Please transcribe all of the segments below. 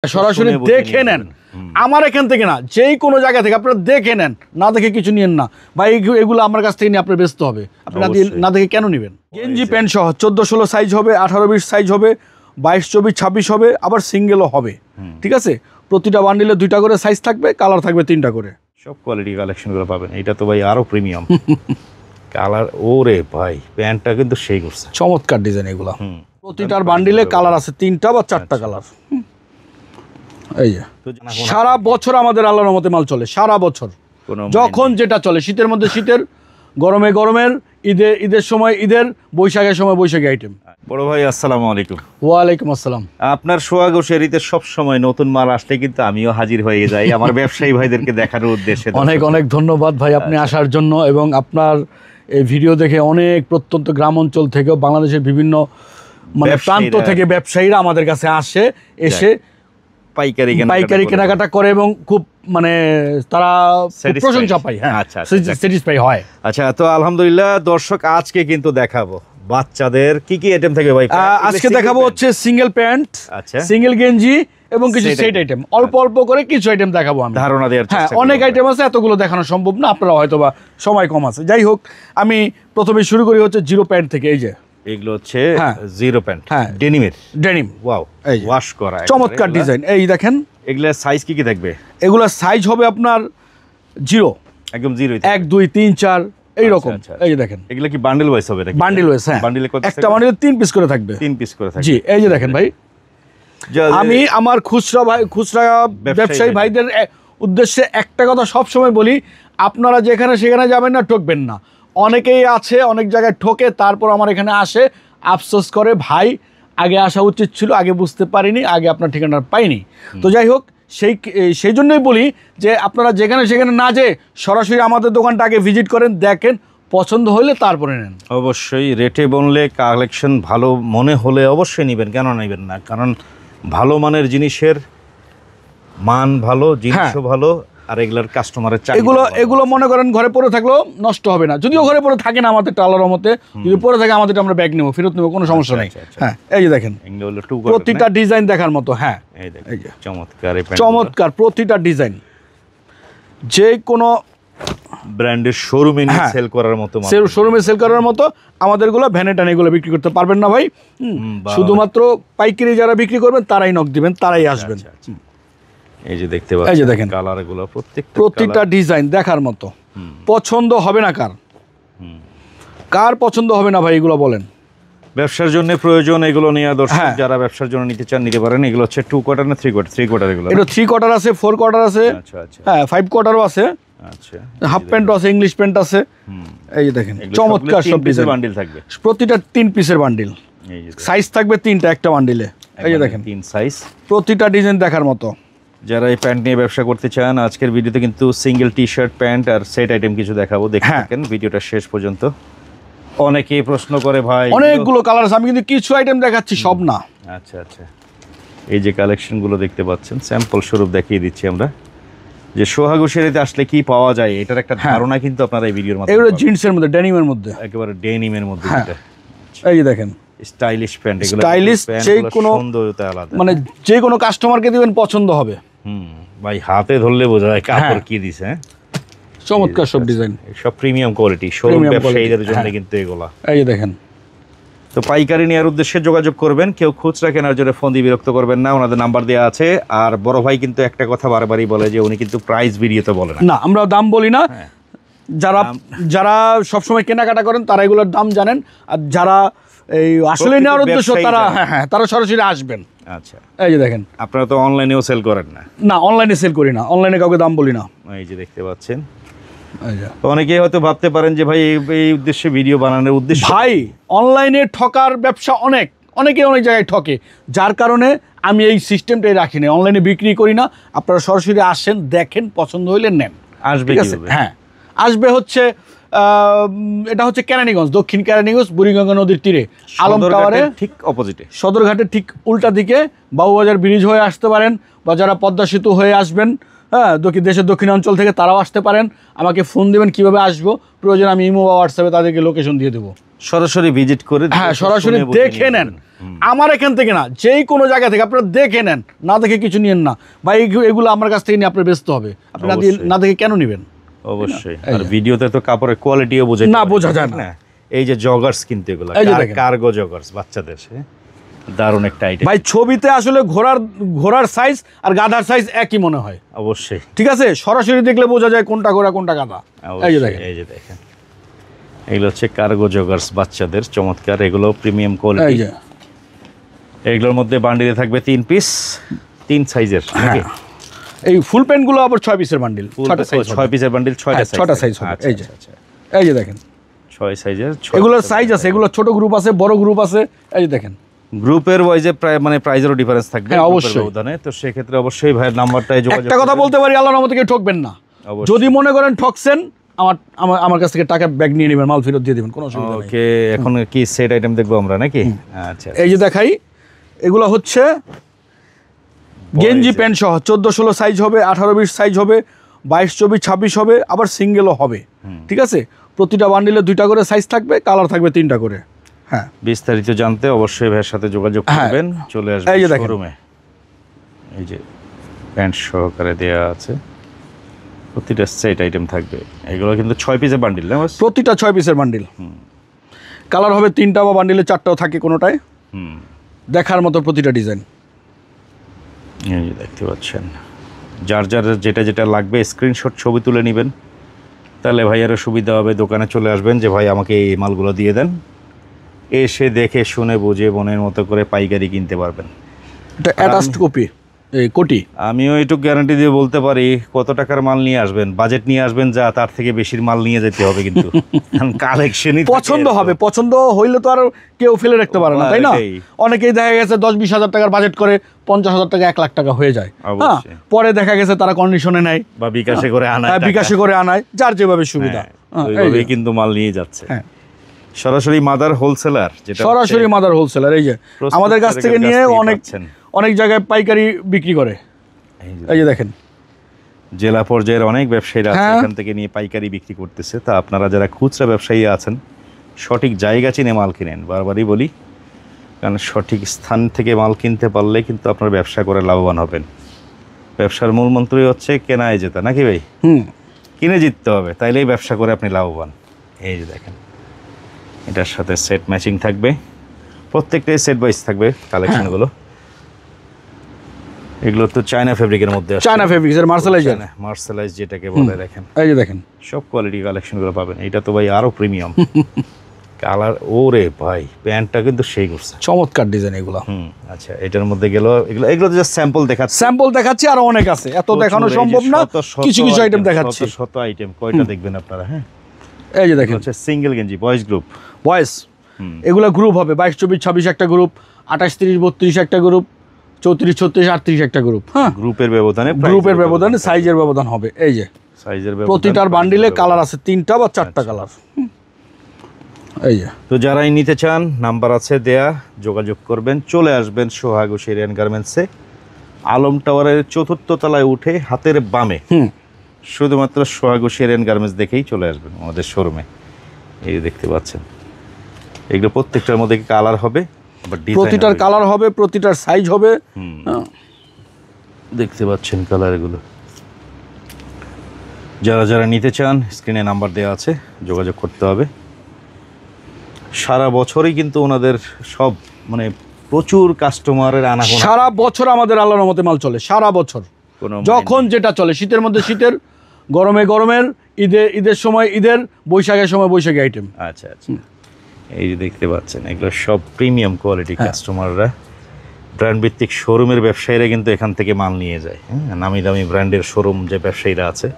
সরাসরি দেখে নেন, আমার এখান থেকে না, যেই কোনো জায়গা থেকে আপনারা দেখে নেন, না দেখে কিছু নিয়েন না ভাই। এগুলো আমার কাছ থেকে নিয়ে আপনার ব্যস্ত হবে, আপনি না দেখে কেন নেবেন? গেঞ্জি প্যান্ট সহ 14-16 সাইজ হবে, 18-20 সাইজ হবে, 22-24-26 হবে, আবার সিঙ্গেলও হবে। ঠিক আছে, প্রতিটা বান্ডিলে 2টা করে সাইজ থাকবে, কালার থাকবে 3টা করে। সব কোয়ালিটি কালেকশনগুলো পাবেন। এটা তো ভাই আরো প্রিমিয়াম কালার। ওরে ভাই প্যান্টটা কিন্তু সেই করছে, চমৎকার ডিজাইন এগুলো। প্রতিটার বান্ডিলে কালার আছে 3টা বা 4টা কালার। এই যে সারা বছর আমাদের আল্লাহর রহমতে মাল চলে, সারা বছর যখন যেটা চলে। শীতের মধ্যে শীতের, গরমে গরমের, ঈদের সময় ঈদের, বৈশাখের সময় বৈশাখী আইটেম। বড় ভাই আসসালামু আলাইকুম। ওয়ালাইকুম আসসালাম। আপনার সোহাগ ও শেরিতে সব সময় নতুন মাল আসলে কিন্তু আমিও হাজির হয়ে যাই আমার ব্যবসায়ী ভাইদেরকে দেখানোর উদ্দেশ্যে। অনেক অনেক ধন্যবাদ ভাই আপনি আসার জন্য, এবং আপনার এই ভিডিও দেখে অনেক প্রত্যন্ত গ্রাম অঞ্চল থেকেও বাংলাদেশের বিভিন্ন প্রান্ত থেকে ব্যবসায়ীরা আমাদের কাছে আসে, এসে পাইকারি কেনাকাটা করে এবং খুব তারা প্রশংসা পায়। হ্যাঁ, স্যাটিসফাই হয়। আচ্ছা, তো আলহামদুলিল্লাহ দর্শক, আজকে কিন্তু দেখাবো বাচ্চাদের কি কি আইটেম থাকবে ভাই। আজকে দেখাবো হচ্ছে সিঙ্গেল প্যান্ট, সিঙ্গেল গেঞ্জি এবং কিছু সেট আইটেম, অল্প অল্প করে কিছু আইটেম দেখাবো আমি, ধারণা দেওয়ার চেষ্টা। হ্যাঁ, অনেক আইটেম আছে, এতগুলো দেখানো সম্ভব না, আপনারা হয়তো বা সময় কম আছে। যাই হোক, আমি প্রথমে শুরু করি হচ্ছে জিরো প্যান্ট থেকে। এই যে এগুলো হচ্ছে zero pant, denim. Wow, wash করা চমৎকার ডিজাইন। এই দেখেন, এগুলা সাইজ কি কি থাকবে? এগুলা সাইজ হবে আপনার জিরো, একদম জিরো, 1 2 3 4 এইরকম। এই যে দেখেন, এগুলা কি বান্ডেল ওয়াইজ হবে নাকি? Bundle wise. হ্যাঁ, বান্ডেলে কত? একটা বান্ডেলে 3 পিস করে থাকবে। 3 পিস করে থাকবে। জি, এই যে দেখেন ভাই, আমি আমার খুচরা ব্যবসায়ী ভাইদের উদ্দেশ্যে একটা কথা সব সময় বলি, আপনারা যেখানে সেখানে যাবেন না, ঠকবেন না। অনেকেই আছে অনেক জায়গায় ঠকে, তারপর আমার এখানে আসে আফসোস করে, ভাই আগে আসা উচিত ছিল, আগে বুঝতে পারিনি, আগে আপনার ঠিকানা পাইনি। তো যাই হোক, সেই জন্যই বলি যে আপনারা যেখানে সেখানে না যেয়ে সরাসরি আমাদের দোকানটা আগে ভিজিট করেন, দেখেন, পছন্দ হলে তারপরে নেন। অবশ্যই রেটে বললে, কালেকশন ভালো মনে হলে অবশ্যই নেবেন, কেন নেবেন না? কারণ ভালো মানের জিনিসের মান ভালো, জিনিসও ভালো, আর এগুলোর কাস্টমারের চাহিদা। এগুলো মনে করেন ঘরে পড়ে থাকলেও নষ্ট হবে না, যদিও ঘরে পড়ে থাকে না আমাদের আল্লাহর রহমতে, যদি পড়ে থাকে আমাদের আমরা ব্যাগ নেবো, ফেরত নেবো, কোনো সমস্যা নেই। হ্যাঁ, এই যে দেখেন, প্রতিটা ডিজাইন দেখার মতো। হ্যাঁ, এই যে চমৎকার প্রতিটা ডিজাইন, যে কোনো ব্র্যান্ডের শোরুমে সেল করার মতো, শোরুমে সেল করার মতো। আমাদেরগুলো ভ্যানে টানে এগুলো বিক্রি করতে পারবেন না ভাই, শুধুমাত্র পাইকারি যারা বিক্রি করবেন তারাই নক দিবেন, তারাই আসবেন। এই যে দেখতে পাচ্ছেন, এই যে দেখেন কালারগুলো, প্রত্যেকটা ডিজাইন দেখার মতো। পছন্দ হবে না কার পছন্দ হবে না ভাই, এগুলো বলেন। ব্যবসার জন্য প্রয়োজন এগুলো নিয়ে দর্শক যারা ব্যবসার জন্য নিতে চান নিতে পারেন। এগুলো হচ্ছে 2 কোয়ার্টার না 3 কোয়ার্টার? 3 কোয়ার্টার। এগুলো এটা 3 কোয়ার্টার আছে, 4 কোয়ার্টার আছে, হ্যাঁ 5 কোয়ার্টারও আছে, আচ্ছা, হাফ প্যান্টও আছে, ইংলিশ প্যান্ট আছে। এই যে দেখেন, চমৎকার সব পিসের বান্ডিল থাকবে, প্রতিটা 3 পিসের বান্ডিল, সাইজ থাকবে 3টা একটা বান্ডিলে। এই যে দেখেন 3 সাইজ, প্রতিটা ডিজাইন দেখার মতো। যারা এই প্যান্ট নিয়ে ব্যবসা করতে চান, আজকের ভিডিওতে কিন্তু সিঙ্গেল টি শার্ট, প্যান্ট আর সেট আইটেম কিছু দেখাবো, দেখে থাকেন ভিডিওটা শেষ পর্যন্ত। অনেকেই প্রশ্ন করে ভাই, অনেকগুলো কালার আছে, আমি কিন্তু কিছু আইটেম দেখাচ্ছি, সব না। আচ্ছা আচ্ছা, এই যে কালেকশনগুলো দেখতে পাচ্ছেন, স্যাম্পল স্বরূপ দেখিয়ে দিচ্ছি আমরা, যে সোহাগ শেরিতে আসলে কি পাওয়া যায় এটার একটা ধারণা কিন্তু আপনারা এই ভিডিওর মাধ্যমে। এগুলো জিন্সের মধ্যে, ডেনিমের মধ্যে, একেবারে ডেনিমের মধ্যে। এই যে দেখেন, স্টাইলিশ প্যান্ট, এগুলো স্টাইলিশ, যে কোনো সৌন্দর্যতা আলাদা, যে কোনো কাস্টমারকে দিবেন পছন্দ হবে। ভাই হাতে ধরলে বোঝা যায় কাপড় কি দিছে। চমৎকার সব ডিজাইন, সব প্রিমিয়াম কোয়ালিটি, শোরুম ব্যবসায়ীদের জন্য কিন্তু এগুলা। এই যে দেখেন, তো পাইকারি নেওয়ার উদ্দেশ্যে যোগাযোগ করবেন, কেউ খুচরা কেনার জন্য ফোন দিয়ে বিরক্ত করবেন না, ওনাদের নাম্বার দেওয়া আছে। আর বড় ভাই কিন্তু একটা কথা বারবারই বলে যে উনি কিন্তু প্রাইস ভিডিওতে বলেন না, আমরা দাম বলি না। যারা সবসময় কেনাকাটা করেন তারা এগুলোর দাম জানেন, আর যারা এই আসলে নেওয়ার উদ্দেশ্য তারা সরাসরি আসবেন। আচ্ছা, এই যে দেখেন, আপনারা তো অনলাইনেও সেল করেন না? না, অনলাইনে সেল করি না, অনলাইনে কাউকে দাম বলি না। এই যে দেখতে পাচ্ছেন, অনেকেই হয়তো ভাবতে পারেন যে ভাই এই উদ্দেশ্যে ভিডিও বানানোর উদ্দেশ্য। ভাই অনলাইনে ঠকার ব্যবসা অনেকে অনেক জায়গায় ঠকে, যার কারণে আমি এই সিস্টেমটাই রাখি না, অনলাইনে বিক্রি করি না। আপনারা সরাসরি আসেন, দেখেন, পছন্দ হইলে নেন। আসবে, হ্যাঁ আসবে হচ্ছে, এটা হচ্ছে কেরানীগঞ্জ, দক্ষিণ কেরানীগঞ্জ, বুড়িগঙ্গা নদীর তীরে, আলম টাওয়ারে ঠিক অপোজিটে, সদরঘাটের ঠিক উল্টা দিকে, বাবুবাজার ব্রিজ হয়ে আসতে পারেন, বা যারা পদ্মা সেতু হয়ে আসবেন, হ্যাঁ দেশের দক্ষিণাঞ্চল থেকে, তারাও আসতে পারেন। আমাকে ফোন দেবেন কিভাবে আসবো, প্রয়োজন আমি ইমো বা হোয়াটসঅ্যাপে তাদেরকে লোকেশন দিয়ে দেবো। সরাসরি ভিজিট করে, হ্যাঁ সরাসরি দেখে নেন, আমার এখান থেকে না, যেই কোনো জায়গা থেকে আপনারা দেখে নেন, না দেখে কিছু নিয়েন না ভাই। এগুলো আমার কাছ থেকে নিয়ে আপনার ব্যস্ত হবে, আপনি না দেখে কেন নেবেন? অবশ্যই। আর ভিডিওতে তো কাপড়ের কোয়ালিটিও বোঝা যায় না। এই যে জগার্স কিন্তু এগুলো কার্গো জগার্স বাচ্চাদের, দারুণ একটা আইটেম ভাই। ছবিতে আসলে ঘোড়ার সাইজ আর গাধার সাইজ একই মনে হয়। অবশ্যই, ঠিক আছে, সরাসরি দেখলে বোঝা যায় কোনটা ঘোড়া কোনটা গাধা। এই যে দেখেন এগুলো হচ্ছে কার্গো জগার্স বাচ্চাদের, চমৎকার। এগুলো প্রিমিয়াম কোয়ালিটি। এগুলোর মধ্যে বান্ডিলে থাকবে 3 পিস, 3 সাইজের। এই ফুল প্যান্ট গুলো আবার 6 পিসের বান্ডিল, 6 পিসের বান্ডিল, 6টা সাইজ হবে। এই যে দেখেন 6 সাইজের। এগুলোর সাইজ আছে, এগুলো ছোট গ্রুপ আছে, বড় গ্রুপ আছে। এই যে দেখেন গ্রুপের ওয়াইজে মানে প্রাইজেরও ডিফারেন্স থাকবে অবশ্যই। তো সেক্ষেত্রে অবশ্যই ভাইয়ের নাম্বারটাই যোগাযোগ। একটা কথা বলতে পারি, আল্লাহর রহমতে কেউ ঠকবেন না। যদি মনে করেন ঠকছেন, আমার কাছ থেকে টাকা ব্যাগ নিয়ে নেবেন, মাল ফেরত দিয়ে দেবেন, কোনো অসুবিধা নেই। ওকে, এখন কি সেট আইটেম দেখবো আমরা নাকি? আচ্ছা, এই যে দেখাই, এগুলো হচ্ছে গেঞ্জি প্যান্ট সহ 14-16 সাইজ হবে, 18-20 সাইজ হবে, 22-24-26 হবে, আবার সিঙ্গেলও হবে। ঠিক আছে, প্রতিটা বান্ডিলে 2টা করে সাইজ থাকবে, কালার থাকবে 3টা করে। হ্যাঁ, বিস্তারিত জানতে অবশ্যই ভাইয়ের সাথে যোগাযোগ করবেন, চলে আসবেন শোরুমে। এই যে প্যান্ট সহকারে দেয়া আছে, প্রতিটা সেট আইটেম থাকবে। এগুলো কিন্তু 6 পিসের বান্ডিল না? প্রতিটা 6 পিসের বান্ডিল। কালার হবে 3টা বা বান্ডিলে 4টাও থাকে কোনোটায়। দেখার মতো প্রতিটা ডিজাইন। এই যে দেখতে পাচ্ছেন, যার যেটা যেটা লাগবে স্ক্রিনশট ছবি তুলে নেবেন, তাহলে ভাইয়ারও সুবিধা হবে। দোকানে চলে আসবেন যে ভাই আমাকে এই মালগুলো দিয়ে দেন, এসে দেখে শুনে বুঝে মনের মতো করে পাইকারি কিনতে পারবেন। এটা অ্যাটাচড কপি, এই কোটি। আমিও একটু গ্যারান্টি দিয়ে বলতে পারি, কত টাকার মাল নিয়ে আসবেন, বাজেট নিয়ে আসবেন যা, তার থেকে বেশির মাল নিয়ে যেতে হবে। কিন্তু কালেকশনই পছন্দ হবে, পছন্দ হইলে তো আর কেউ ফেলে রাখতে পারে না, তাই না? অনেকেই দেখা গেছে 10-20 হাজার টাকার বাজেট করে 50,000 টাকা 1 লাখ টাকা হয়ে যায়। পরে দেখা গেছে তারা কন্ডিশনে নেয় বা বিকাশে করে আনায়, যার যেভাবে সুবিধা ওইভাবেই কিন্তু মাল নিয়ে যাচ্ছে। সরাসরি মাদার হোলসেলার, যেটা সরাসরি মাদার হোলসেলার। এই যে আমাদের কাছ থেকে নিয়ে অনেক জায়গায় পাইকারি বিক্রি করে। এই যে দেখেন, জেলা পর্যায়ের অনেক ব্যবসায়ীরা এখান থেকে নিয়ে পাইকারি বিক্রি করতেছে। তা আপনারা যারা খুচরা ব্যবসায়ী আছেন, সঠিক জায়গা চিনে মাল কিনেন। বারবারই বলি, কারণ সঠিক স্থান থেকে মাল কিনতে পারলে কিন্তু আপনার ব্যবসা করে লাভবান হবেন। ব্যবসার মূল মন্ত্রই হচ্ছে কেনায় জেতা, নাকি ভাই? কিনে জিততে হবে, তাইলেই ব্যবসা করে আপনি লাভবান। এই যে দেখেন, এটার সাথে সেট ম্যাচিং থাকবে, প্রত্যেকটাই সেট ওয়াইজ থাকবে কালেকশনগুলো। এগুলো তো চায়না ফেব্রিকের মধ্যে আছে, চায়না ফেব্রিক্সের মার্সেলাইজ যেটাকে বলে। দেখেন, এই যে দেখেন, সব কোয়ালিটি কালেকশনগুলো পাবেন। এটা তো ভাই আরো প্রিমিয়াম কালার। ওরে ভাই, প্যান্টটা কিন্তু সেই করছে, চমৎকার ডিজাইন এগুলো। আচ্ছা, এটার মধ্যে এগুলো জাস্ট স্যাম্পল দেখাচ্ছি, আর অনেক আছে, এত দেখানো সম্ভব না। কিছু কিছু আইটেম দেখাচ্ছি, শত আইটেম। কয়টা দেখবেন আপনারা? হ্যাঁ, এই যে দেখেন, হচ্ছে সিঙ্গেল গেঞ্জি বয়েজ গ্রুপ, এগুলো গ্রুপ হবে 22-24-26 একটা গ্রুপ, 28-30-32 একটা গ্রুপ, 34-36-38 একটা গ্রুপ। হ্যাঁ, গ্রুপের ব্যবধানে সাইজের ব্যবধান হবে। এই যে সাইজের প্রতিটার বান্ডিলে কালার আছে 3টা বা 4টা কালার। এই যে, তো যারাই নিতে চান, নাম্বার আছে দেয়া, যোগাযোগ করবেন, চলে আসবেন সোহাগ ও শেরিয়ান গার্মেন্টসে, আলম টাওয়ারের 4র্থ তলায় উঠে হাতের বামে। শুধুমাত্র সোহাগ ও শেরিয়ান গার্মেন্টস দেখেই চলে আসবেন আমাদের শোরুমে। এই দেখতে পাচ্ছেন, এগুলো প্রত্যেকটার মধ্যে কালার হবে, প্রতিটার কালার হবে, প্রতিটার সাইজ হবে। দেখতে পাচ্ছেন কালারগুলো। যারা নিতে চান, স্ক্রিনে নাম্বার দেওয়া আছে, যোগাযোগ করতে হবে। সারা বছরই কিন্তু ওনাদের সব মানে প্রচুর কাস্টমারের আনাগোনা, সারা বছর আমাদের আল্লাহর রহমতে মাল চলে, সারা বছর। যখন যেটা চলে, শীতের মধ্যে শীতের, গরমের, ঈদের সময় ঈদের, বৈশাখের সময় বৈশাখী আইটেম। আচ্ছা, এই যে দেখতে পাচ্ছেন, এগুলো সব প্রিমিয়াম কোয়ালিটি। কাস্টমাররা, ব্র্যান্ড ভিত্তিক শোরুমের ব্যবসায়ীরা কিন্তু এখান থেকে মাল নিয়ে যায়। নামি দামি ব্র্যান্ডের শোরুম যে ব্যবসায়ীরা আছে,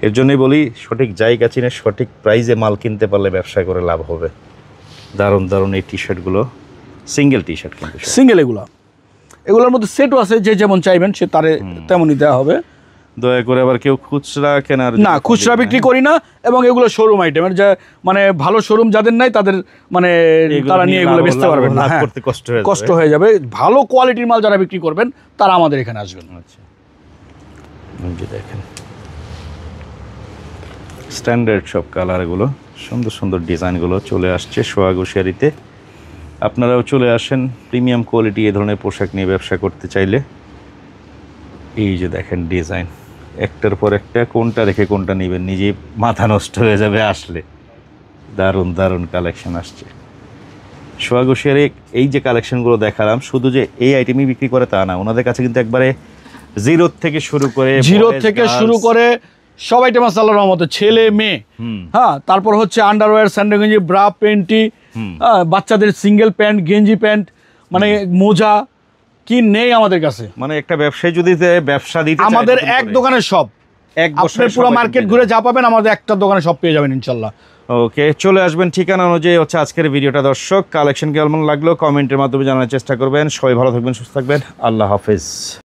এর জন্যই বলি, সঠিক জায়গা চিনে সঠিক প্রাইসে মাল কিনতে পারলে ব্যবসা করে লাভ হবে। দারুণ এই টি শার্টগুলো, সিঙ্গেল টি শার্ট, কিন্তু সিঙ্গেল। এগুলোর মধ্যে সেটও আছে, যে যেমন চাইবেন সে তারে তেমনই দেওয়া হবে। দয়া করে আবার কেউ খুচরা কেনার না, খুচরা বিক্রি করি না। এবং এগুলো শোরুম আইটেমের, যা মানে ভালো শোরুম যাদের নাই, তাদের মানে তারা নিয়ে এগুলো বেচতে পারবেন না, কষ্ট হয়ে যাবে। ভালো কোয়ালিটির মাল যারা বিক্রি করবেন, তারা আমাদের এখানে আসবেন। আচ্ছা, দেখেন, স্ট্যান্ডার্ড সব কালারগুলো, সুন্দর ডিজাইনগুলো চলে আসছে সোহাগ ও শেরিতে। আপনারাও চলে আসেন প্রিমিয়াম কোয়ালিটি এ ধরনের পোশাক নিয়ে ব্যবসা করতে চাইলে। এই যে দেখেন ডিজাইন, একটার পর একটা, কোনটা রেখে কোনটা নেবেন নিজেই মাথা নষ্ট হয়ে যাবে আসলে। দারুণ দারুণ কালেকশন আসছে। সোহাগ হোসিয়ারে এই যে কালেকশনগুলো দেখালাম, শুধু যে এই আইটেমই বিক্রি করে তা না, ওনাদের কাছে কিন্তু একবারে জিরো থেকে শুরু করে সব আইটেম আছে আল্লাহর রহমতে, ছেলে মেয়ে। হ্যাঁ, তারপর হচ্ছে আন্ডারওয়্যার, স্যান্ডো গেঞ্জি, ব্রা, প্যান্টি, বাচ্চাদের সিঙ্গেল প্যান্ট, গেঞ্জি প্যান্ট, মানে মোজা, কি নেই আমাদের কাছে। মানে একটা ব্যবসায়ী যদি ব্যবসা দিতে আমাদের এক দোকানে সব, আপনি পুরো মার্কেট ঘুরে যা পাবেন আমাদের একটা দোকানে সব পেয়ে যাবেন ইনশাল্লাহ। ওকে, চলে আসবেন ঠিকানা অনুযায়ী হচ্ছে আজকের ভিডিওটা। দর্শক, কালেকশন কেমন লাগলো কমেন্টের মাধ্যমে জানার চেষ্টা করবেন। সবাই ভালো থাকবেন, সুস্থ থাকবেন, আল্লাহ হাফেজ।